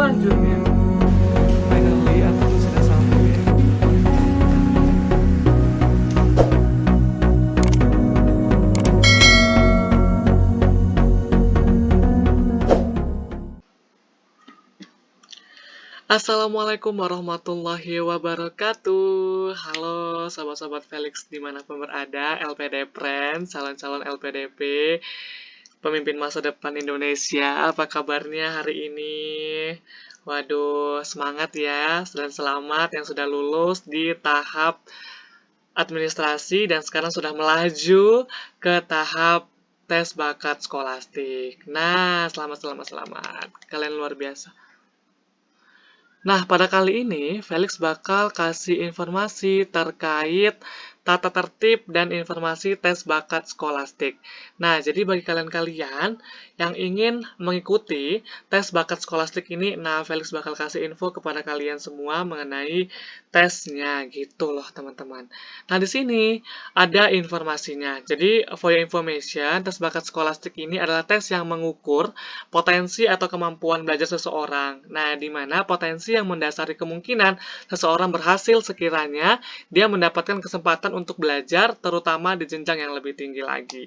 selanjutnya. Finally, aku sudah sampai. Assalamualaikum warahmatullahi wabarakatuh. Halo sahabat-sahabat Felix dimanapun berada, LPD Friends, calon-calon LPDP, pemimpin masa depan Indonesia. Apa kabarnya hari ini? Waduh, semangat ya dan selamat yang sudah lulus di tahap administrasi dan sekarang sudah melaju ke tahap tes bakat skolastik. Nah, selamat. Kalian luar biasa. Nah, pada kali ini Felix bakal kasih informasi terkait tata tertib dan informasi tes bakat skolastik. Nah, jadi bagi kalian-kalian yang ingin mengikuti tes bakat skolastik ini, nah Felix bakal kasih info kepada kalian semua mengenai tesnya gitu loh, teman-teman. Nah, di sini ada informasinya. Jadi, for your information, tes bakat skolastik ini adalah tes yang mengukur potensi atau kemampuan belajar seseorang. Nah, di mana potensi yang mendasari kemungkinan seseorang berhasil sekiranya dia mendapatkan kesempatan untuk belajar, terutama di jenjang yang lebih tinggi lagi.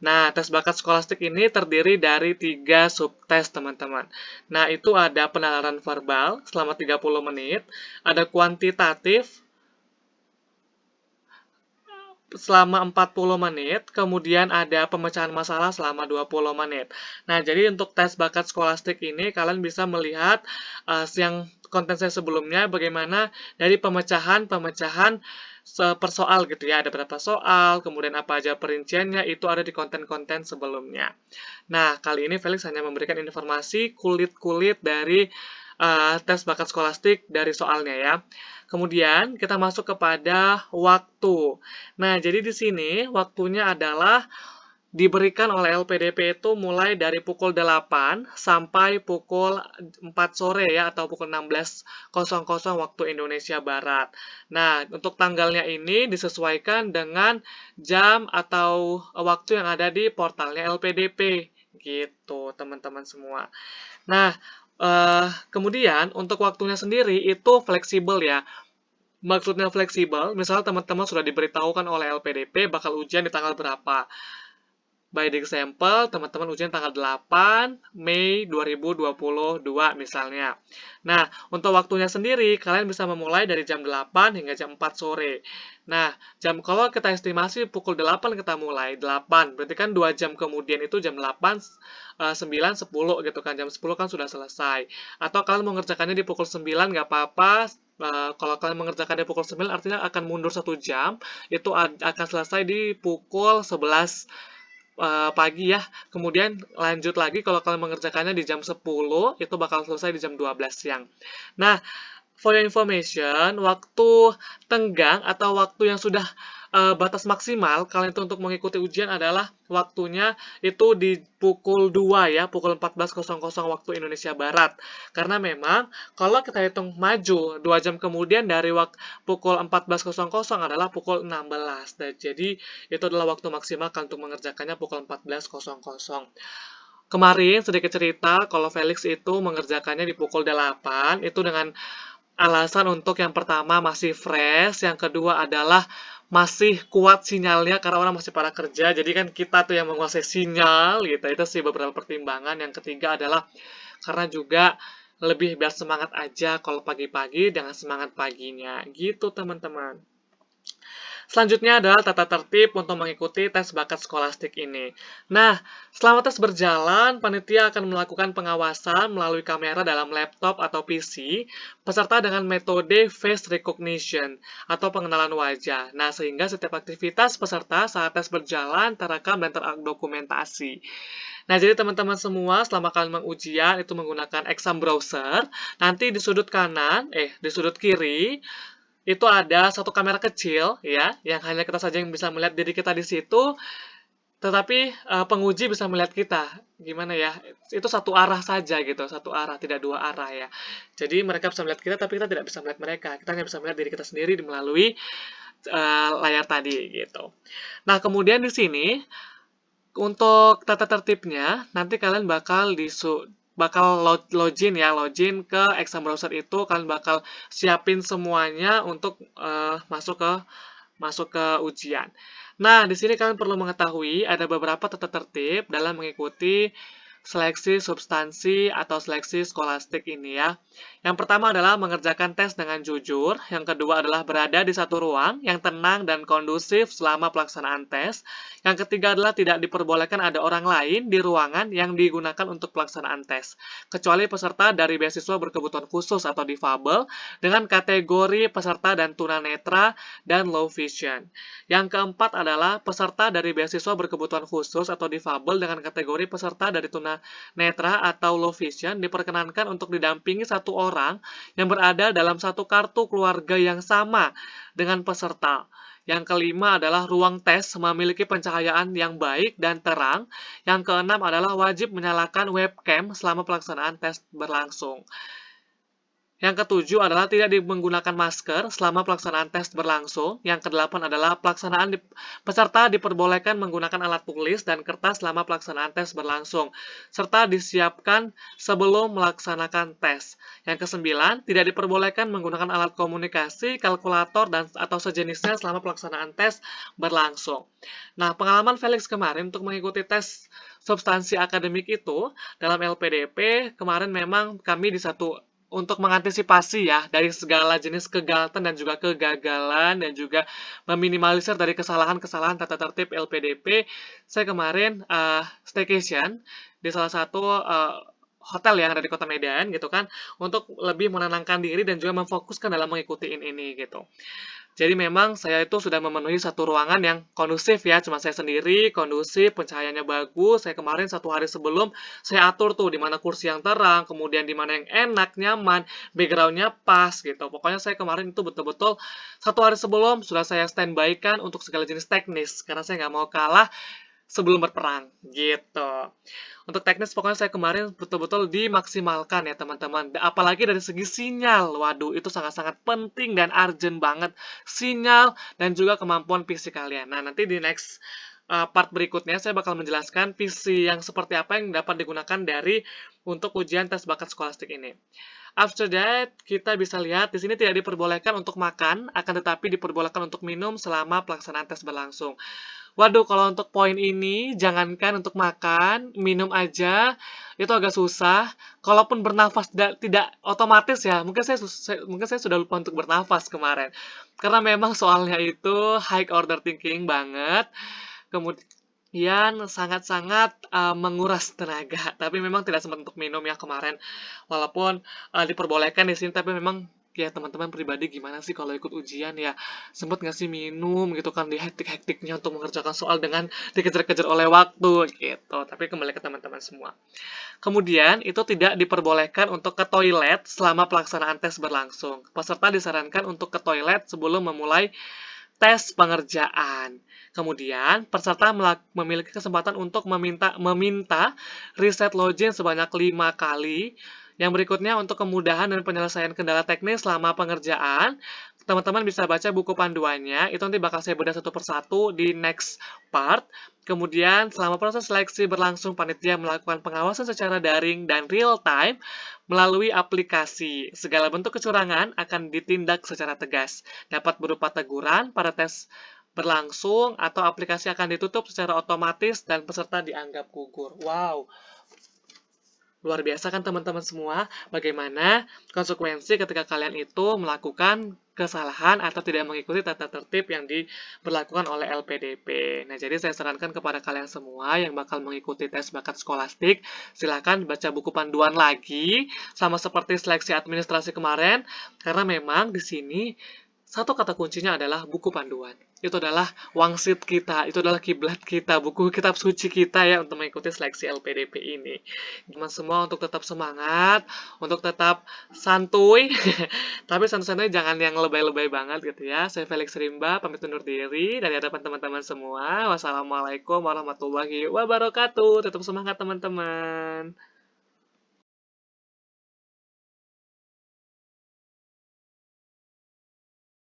Nah, tes bakat skolastik ini terdiri dari 3 subtes, teman-teman. Nah, itu ada penalaran verbal selama 30 menit, ada kuantitatif selama 40 menit, kemudian ada pemecahan masalah selama 20 menit. Nah, jadi untuk tes bakat skolastik ini, kalian bisa melihat yang konten saya sebelumnya, bagaimana dari pemecahan per soal gitu ya, ada berapa soal, kemudian apa aja perinciannya, itu ada di konten-konten sebelumnya. Nah, kali ini Felix hanya memberikan informasi kulit-kulit dari tes bakat skolastik dari soalnya ya. Kemudian kita masuk kepada waktu. Nah, jadi di sini waktunya adalah diberikan oleh LPDP itu mulai dari pukul 8 sampai pukul 4 sore ya, atau pukul 16.00 waktu Indonesia Barat. Nah, untuk tanggalnya ini disesuaikan dengan jam atau waktu yang ada di portalnya LPDP. Gitu, teman-teman semua. Nah, kemudian untuk waktunya sendiri itu fleksibel ya. Maksudnya fleksibel, misalnya teman-teman sudah diberitahukan oleh LPDP bakal ujian di tanggal berapa. By the example, teman-teman ujian tanggal 8 Mei 2022 misalnya. Nah, untuk waktunya sendiri, kalian bisa memulai dari jam 8 hingga jam 4 sore. Nah, kalau kita estimasi pukul 8 kita mulai, 8, berarti kan 2 jam kemudian itu jam 8, 9, 10 gitu kan, jam 10 kan sudah selesai. Atau kalian mengerjakannya di pukul 9, nggak apa-apa, kalau kalian mengerjakan di pukul 9 artinya akan mundur 1 jam, itu akan selesai di pukul 11 pagi ya. Kemudian lanjut lagi kalau kalian mengerjakannya di jam 10, itu bakal selesai di jam 12 siang. Nah, for your information, waktu tenggang atau waktu yang sudah batas maksimal kalian itu untuk mengikuti ujian adalah waktunya itu di pukul 2 ya, pukul 14.00 waktu Indonesia Barat. Karena memang kalau kita hitung maju 2 jam kemudian dari pukul 14.00 adalah pukul 16. Dan jadi itu adalah waktu maksimal kalian untuk mengerjakannya pukul 14.00. Kemarin sedikit cerita kalau Felix itu mengerjakannya di pukul 8 itu dengan alasan untuk yang pertama masih fresh, yang kedua adalah masih kuat sinyalnya karena orang masih pada kerja, jadi kan kita tuh yang menguasai sinyal gitu, itu sih beberapa pertimbangan. Yang ketiga adalah karena juga lebih biar semangat aja kalau pagi-pagi dengan semangat paginya, gitu teman-teman. Selanjutnya adalah tata tertib untuk mengikuti tes bakat skolastik ini. Nah, selama tes berjalan, panitia akan melakukan pengawasan melalui kamera dalam laptop atau PC, peserta dengan metode face recognition atau pengenalan wajah. Nah, sehingga setiap aktivitas peserta saat tes berjalan terekam dan terdokumentasi. Nah, jadi teman-teman semua selama kalian mengujian itu menggunakan exam browser, nanti di sudut kanan, di sudut kiri, itu ada satu kamera kecil ya, yang hanya kita saja yang bisa melihat diri kita di situ, tetapi penguji bisa melihat kita. Gimana ya? Itu satu arah saja gitu, satu arah, tidak dua arah ya. Jadi mereka bisa melihat kita, tapi kita tidak bisa melihat mereka. Kita hanya bisa melihat diri kita sendiri melalui layar tadi gitu. Nah, kemudian di sini untuk tata tertibnya, nanti kalian bakal bakal login ke exam browser itu, kalian bakal siapin semuanya untuk masuk ke ujian. Nah, di sini kalian perlu mengetahui ada beberapa tata tertib dalam mengikuti seleksi substansi atau seleksi skolastik ini ya. Yang pertama adalah mengerjakan tes dengan jujur. Yang kedua adalah berada di satu ruang yang tenang dan kondusif selama pelaksanaan tes. Yang ketiga adalah tidak diperbolehkan ada orang lain di ruangan yang digunakan untuk pelaksanaan tes, kecuali peserta dari beasiswa berkebutuhan khusus atau difabel dengan kategori peserta dan tunanetra dan low vision. Yang keempat adalah peserta dari beasiswa berkebutuhan khusus atau difabel dengan kategori peserta dari tunanetra atau low vision diperkenankan untuk didampingi satu orang yang berada dalam satu kartu keluarga yang sama dengan peserta. Yang kelima adalah ruang tes memiliki pencahayaan yang baik dan terang. Yang keenam adalah wajib menyalakan webcam selama pelaksanaan tes berlangsung. Yang ketujuh adalah tidak menggunakan masker selama pelaksanaan tes berlangsung. Yang kedelapan adalah peserta diperbolehkan menggunakan alat tulis dan kertas selama pelaksanaan tes berlangsung, serta disiapkan sebelum melaksanakan tes. Yang kesembilan, tidak diperbolehkan menggunakan alat komunikasi, kalkulator, atau sejenisnya selama pelaksanaan tes berlangsung. Nah, pengalaman Felix kemarin untuk mengikuti tes substansi akademik itu dalam LPDP, kemarin memang kami untuk mengantisipasi ya dari segala jenis kegalatan dan juga kegagalan dan juga meminimalisir dari kesalahan-kesalahan tata tertib LPDP, saya kemarin staycation di salah satu hotel yang ada di Kota Medan gitu kan, untuk lebih menenangkan diri dan juga memfokuskan dalam mengikuti ini gitu. Jadi memang saya itu sudah memenuhi satu ruangan yang kondusif ya, cuma saya sendiri, kondusif, pencahayaannya bagus. Saya kemarin satu hari sebelum saya atur tuh di mana kursi yang terang, kemudian di mana yang enak, nyaman, backgroundnya pas gitu. Pokoknya saya kemarin itu betul-betul satu hari sebelum sudah saya standby-kan untuk segala jenis teknis, karena saya nggak mau kalah sebelum berperang gitu. Untuk teknis pokoknya saya kemarin betul-betul dimaksimalkan ya teman-teman. Apalagi dari segi sinyal, waduh itu sangat-sangat penting dan urgent banget sinyal dan juga kemampuan PC kalian. Nah nanti di next part berikutnya saya bakal menjelaskan PC yang seperti apa yang dapat digunakan untuk ujian tes bakat skolastik ini. After that, kita bisa lihat di sini tidak diperbolehkan untuk makan, akan tetapi diperbolehkan untuk minum selama pelaksanaan tes berlangsung. Waduh, kalau untuk poin ini, jangankan untuk makan, minum aja, itu agak susah. Kalaupun bernafas tidak otomatis ya, mungkin saya sudah lupa untuk bernafas kemarin. Karena memang soalnya itu high order thinking banget. Kemudian sangat-sangat menguras tenaga, tapi memang tidak sempat untuk minum ya kemarin. Walaupun diperbolehkan di sini, tapi memang ya teman-teman pribadi gimana sih kalau ikut ujian ya, sempat nggak sih minum gitu kan di hektik-hektiknya untuk mengerjakan soal dengan dikejar-kejar oleh waktu gitu. Tapi kembali ke teman-teman semua. Kemudian itu tidak diperbolehkan untuk ke toilet selama pelaksanaan tes berlangsung. Peserta disarankan untuk ke toilet sebelum memulai tes pengerjaan. Kemudian, peserta memiliki kesempatan untuk meminta reset login sebanyak 5 kali. Yang berikutnya, untuk kemudahan dan penyelesaian kendala teknis selama pengerjaan, teman-teman bisa baca buku panduannya. Itu nanti bakal saya bedah satu persatu di next part. Kemudian, selama proses seleksi berlangsung, panitia melakukan pengawasan secara daring dan real time melalui aplikasi. Segala bentuk kecurangan akan ditindak secara tegas. Dapat berupa teguran pada tes berlangsung atau aplikasi akan ditutup secara otomatis dan peserta dianggap gugur. Wow, luar biasa kan teman-teman semua, bagaimana konsekuensi ketika kalian itu melakukan kesalahan atau tidak mengikuti tata tertib yang diberlakukan oleh LPDP. Nah, jadi saya sarankan kepada kalian semua yang bakal mengikuti tes bakat skolastik, silakan baca buku panduan lagi, sama seperti seleksi administrasi kemarin, karena memang di sini satu kata kuncinya adalah buku panduan. Itu adalah wangsit kita, itu adalah kiblat kita, buku kitab suci kita ya untuk mengikuti seleksi LPDP ini. Teman semua untuk tetap semangat, untuk tetap santuy, tapi santuy-santuy jangan yang lebay-lebay banget gitu ya. Saya Felix Rimba, pamit undur diri dari hadapan teman-teman semua. Wassalamualaikum warahmatullahi wabarakatuh. Tetap semangat teman-teman.